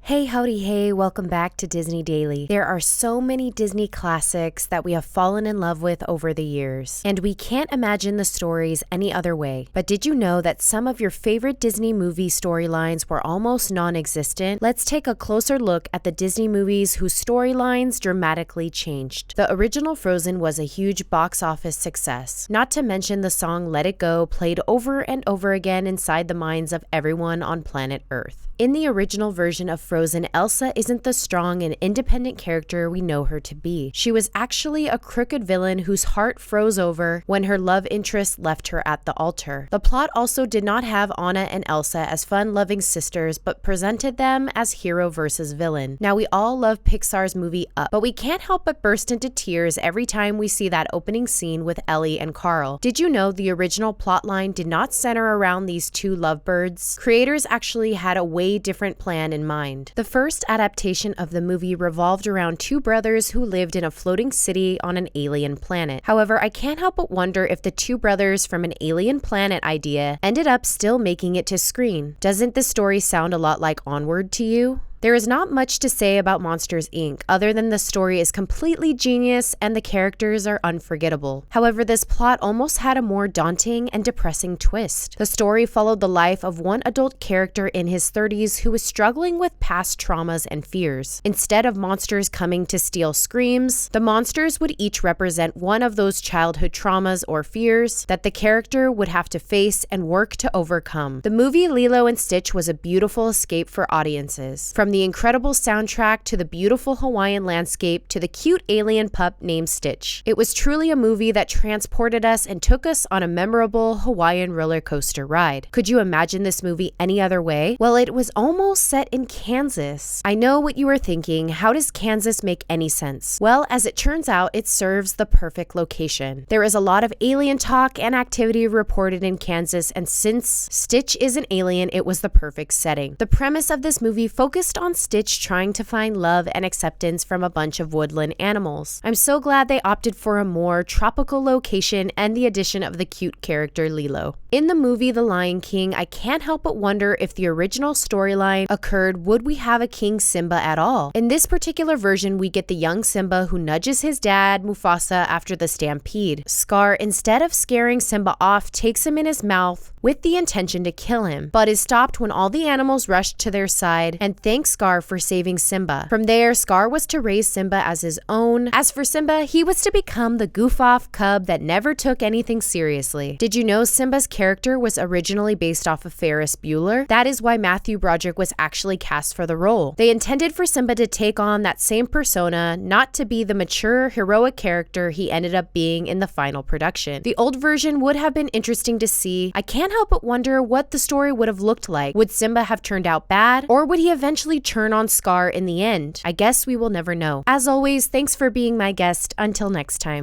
Hey, howdy, hey, welcome back to Disney Daily. There are so many Disney classics that we have fallen in love with over the years, and we can't imagine the stories any other way. But did you know that some of your favorite Disney movie storylines were almost non-existent? Let's take a closer look at the Disney movies whose storylines dramatically changed. The original Frozen was a huge box office success, not to mention the song Let It Go played over and over again inside the minds of everyone on planet Earth. In the original version of Frozen, Elsa isn't the strong and independent character we know her to be. She was actually a crooked villain whose heart froze over when her love interest left her at the altar. The plot also did not have Anna and Elsa as fun-loving sisters, but presented them as hero versus villain. Now, we all love Pixar's movie Up, but we can't help but burst into tears every time we see that opening scene with Ellie and Carl. Did you know the original plotline did not center around these two lovebirds? Creators actually had a way different plan in mind. The first adaptation of the movie revolved around two brothers who lived in a floating city on an alien planet. However, I can't help but wonder if the two brothers from an alien planet idea ended up still making it to screen. Doesn't this story sound a lot like Onward to you? There is not much to say about Monsters, Inc. other than the story is completely genius and the characters are unforgettable. However, this plot almost had a more daunting and depressing twist. The story followed the life of one adult character in his 30s who was struggling with past traumas and fears. Instead of monsters coming to steal Screams, the monsters would each represent one of those childhood traumas or fears that the character would have to face and work to overcome. The movie Lilo and Stitch was a beautiful escape for audiences. From the incredible soundtrack to the beautiful Hawaiian landscape to the cute alien pup named Stitch. It was truly a movie that transported us and took us on a memorable Hawaiian roller coaster ride. Could you imagine this movie any other way? Well, it was almost set in Kansas. I know what you were thinking, how does Kansas make any sense? Well, as it turns out, it serves the perfect location. There is a lot of alien talk and activity reported in Kansas, and since Stitch is an alien, it was the perfect setting. The premise of this movie focused on Stitch trying to find love and acceptance from a bunch of woodland animals. I'm so glad they opted for a more tropical location and the addition of the cute character Lilo. In the movie The Lion King, I can't help but wonder if the original storyline occurred, would we have a King Simba at all? In this particular version, we get the young Simba who nudges his dad, Mufasa, after the stampede. Scar, instead of scaring Simba off, takes him in his mouth with the intention to kill him, but is stopped when all the animals rush to their side and thanks Scar for saving Simba. From there, Scar was to raise Simba as his own. As for Simba, he was to become the goof-off cub that never took anything seriously. Did you know Simba's character was originally based off of Ferris Bueller? That is why Matthew Broderick was actually cast for the role. They intended for Simba to take on that same persona, not to be the mature, heroic character he ended up being in the final production. The old version would have been interesting to see. I can't help but wonder what the story would have looked like. Would Simba have turned out bad, or would he eventually turn on Scar in the end? I guess we will never know. As always, thanks for being my guest. Until next time.